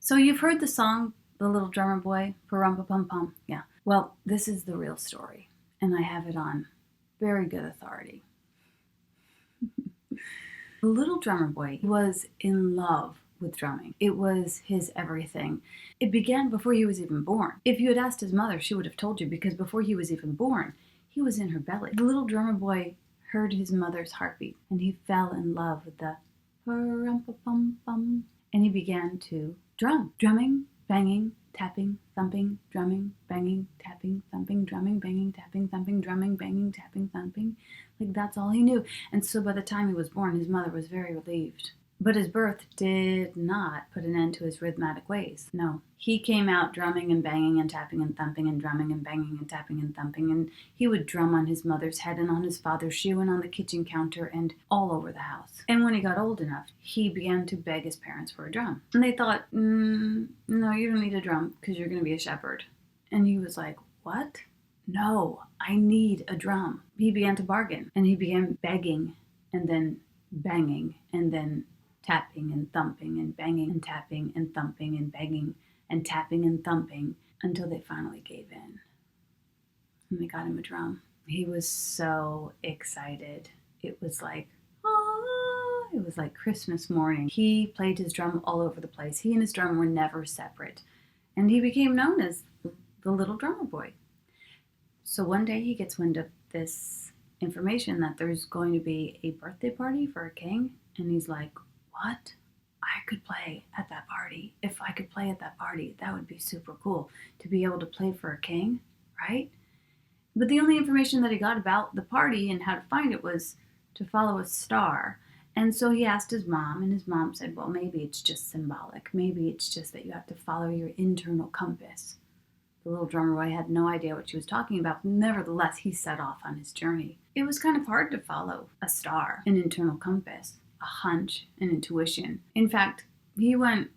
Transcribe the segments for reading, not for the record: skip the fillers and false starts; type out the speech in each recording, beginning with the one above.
So you've heard the song, The Little Drummer Boy, Pa-rum-pa-pum-pum. Yeah. Well, this is the real story, and I have it on very good authority. The little drummer boy was in love with drumming. It was his everything. It began before he was even born. If you had asked his mother, she would have told you, because before he was even born, he was in her belly. The little drummer boy heard his mother's heartbeat, and he fell in love with the pa-rum-pa-pum-pum, and he began to drum. Drumming, banging, tapping, thumping, drumming, banging, tapping, thumping, drumming, banging, tapping, thumping, drumming, banging, tapping, thumping. Like, that's all he knew. And so by the time he was born, his mother was very relieved. But his birth did not put an end to his rhythmic ways. No. He came out drumming and banging and tapping and thumping and drumming and banging and tapping and thumping. And he would drum on his mother's head and on his father's shoe and on the kitchen counter and all over the house. And when he got old enough, he began to beg his parents for a drum. And they thought, no, you don't need a drum because you're going to be a shepherd. And he was like, what? No, I need a drum. He began to bargain, and he began begging and then banging and then tapping and thumping and banging and tapping and thumping and banging and tapping and thumping until they finally gave in. And they got him a drum. He was so excited. It was like, it was like Christmas morning. He played his drum all over the place. He and his drum were never separate. And he became known as the little drummer boy. So one day he gets wind of this information that there's going to be a birthday party for a king. And he's like, what? I could play at that party. If I could play at that party, that would be super cool to be able to play for a king, right? But the only information that he got about the party and how to find it was to follow a star. And so he asked his mom, and his mom said, well, maybe it's just symbolic. Maybe it's just that you have to follow your internal compass. The little drummer boy had no idea what she was talking about. Nevertheless, he set off on his journey. It was kind of hard to follow a star, an internal compass, a hunch, an intuition. In fact, he went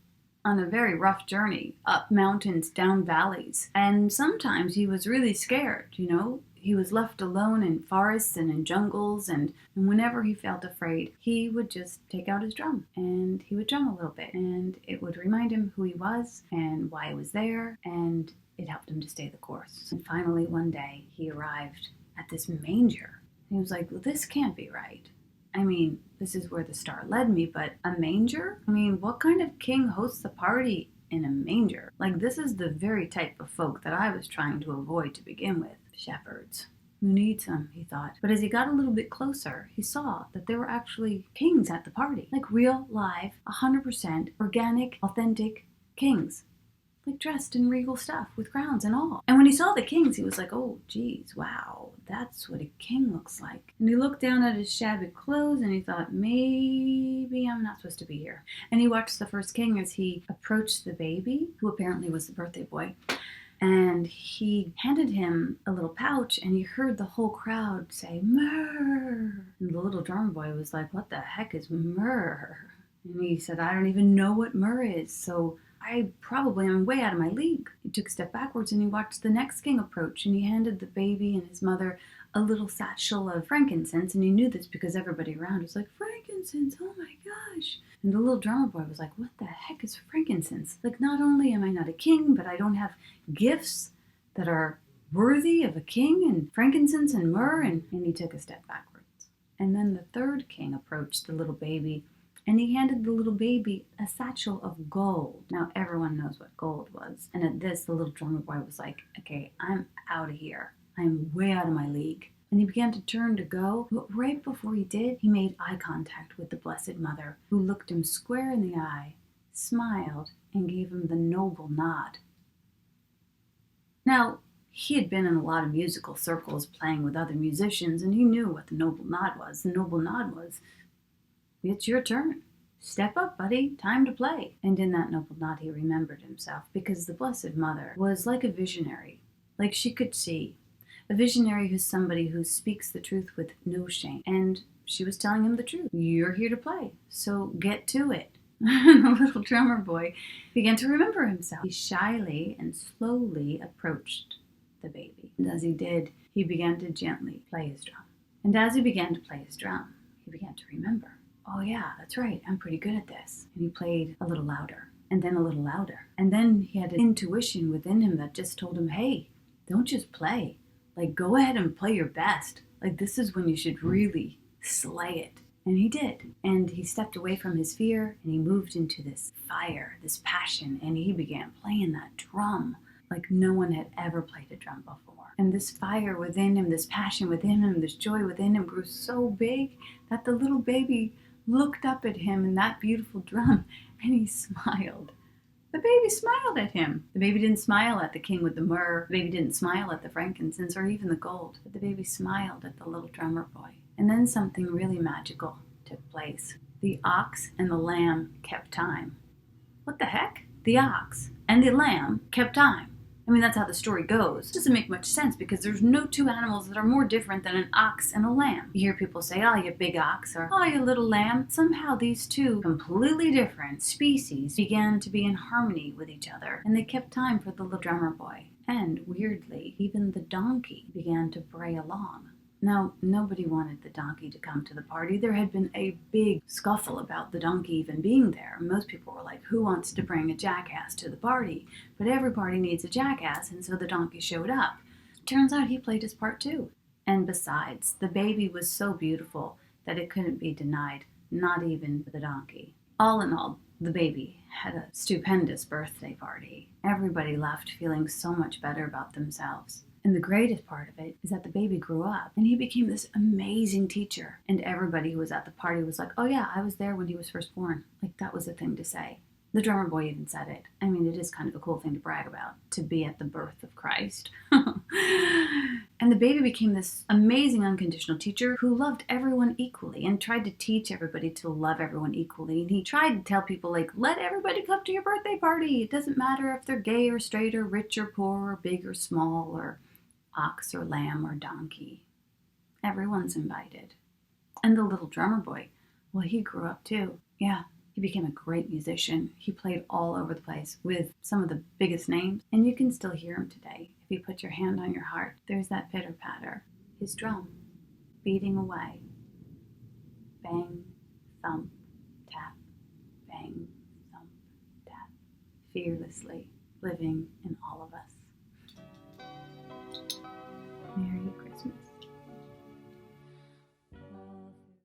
on a very rough journey, up mountains, down valleys. And sometimes he was really scared, He was left alone in forests and in jungles, and whenever he felt afraid, he would just take out his drum, and he would drum a little bit, and it would remind him who he was and why he was there, and it helped him to stay the course. And finally, one day, he arrived at this manger. He was like, well, this can't be right. I mean, this is where the star led me, but a manger? I mean, what kind of king hosts a party in a manger? Like, this is the very type of folk that I was trying to avoid to begin with. Shepherds. Who needs them, he thought. But as he got a little bit closer, he saw that there were actually kings at the party. Like real, live, 100% organic, authentic kings. Like dressed in regal stuff with crowns and all. And when he saw the kings, he was like, oh, geez, wow, that's what a king looks like. And he looked down at his shabby clothes and he thought, maybe I'm not supposed to be here. And he watched the first king as he approached the baby, who apparently was the birthday boy. And he handed him a little pouch, and he heard the whole crowd say, myrrh. And the little drummer boy was like, what the heck is myrrh? And he said, I don't even know what myrrh is, so I probably am way out of my league. He took a step backwards, and he watched the next king approach, and he handed the baby and his mother a little satchel of frankincense, and he knew this because everybody around was like, frankincense, oh my gosh. And the little drummer boy was like, what the heck is frankincense? Like, not only am I not a king, but I don't have gifts that are worthy of a king, and frankincense and myrrh, and he took a step backwards. And then the third king approached the little baby, and he handed the little baby a satchel of gold. Now, everyone knows what gold was. And at this, the little drummer boy was like, okay, I'm out of here. I'm way out of my league. And he began to turn to go, but right before he did, he made eye contact with the Blessed Mother, who looked him square in the eye, smiled, and gave him the noble nod. Now, he had been in a lot of musical circles playing with other musicians, and he knew what the noble nod was. The noble nod was, it's your turn. Step up, buddy. Time to play. And in that noble nod, he remembered himself, because the Blessed Mother was like a visionary, like she could see. A visionary who's somebody who speaks the truth with no shame. And she was telling him the truth. You're here to play, so get to it. The little drummer boy began to remember himself. He shyly and slowly approached the baby. And as he did, he began to gently play his drum. And as he began to play his drum, he began to remember, oh yeah, that's right, I'm pretty good at this. And he played a little louder and then a little louder. And then he had an intuition within him that just told him, hey, don't just play. Like, go ahead and play your best. Like, this is when you should really slay it. And he did. And he stepped away from his fear and he moved into this fire, this passion, and he began playing that drum like no one had ever played a drum before. And this fire within him, this passion within him, this joy within him grew so big that the little baby looked up at him in that beautiful drum and he smiled. The baby smiled at him. The baby didn't smile at the king with the myrrh. The baby didn't smile at the frankincense or even the gold. But the baby smiled at the little drummer boy. And then something really magical took place. The ox and the lamb kept time. What the heck? The ox and the lamb kept time. I mean, that's how the story goes. It doesn't make much sense because there's no two animals that are more different than an ox and a lamb. You hear people say, oh, you big ox, or oh, you little lamb. Somehow these two completely different species began to be in harmony with each other, and they kept time for the little drummer boy. And weirdly, even the donkey began to bray along. Now, nobody wanted the donkey to come to the party. There had been a big scuffle about the donkey even being there. Most people were like, who wants to bring a jackass to the party? But every party needs a jackass, and so the donkey showed up. Turns out he played his part too. And besides, the baby was so beautiful that it couldn't be denied, not even the donkey. All in all, the baby had a stupendous birthday party. Everybody left feeling so much better about themselves. And the greatest part of it is that the baby grew up and he became this amazing teacher. And everybody who was at the party was like, oh yeah, I was there when he was first born. Like, that was a thing to say. The drummer boy even said it. I mean, it is kind of a cool thing to brag about, to be at the birth of Christ. And the baby became this amazing unconditional teacher who loved everyone equally and tried to teach everybody to love everyone equally. And he tried to tell people, like, let everybody come to your birthday party. It doesn't matter if they're gay or straight or rich or poor or big or small or ox or lamb or donkey. Everyone's invited. And the little drummer boy, well, he grew up too. Yeah, he became a great musician. He played all over the place with some of the biggest names, and you can still hear him today. If you put your hand on your heart, there's that pitter-patter. His drum, beating away. Bang, thump, tap, bang, thump, tap. Fearlessly living in all of us.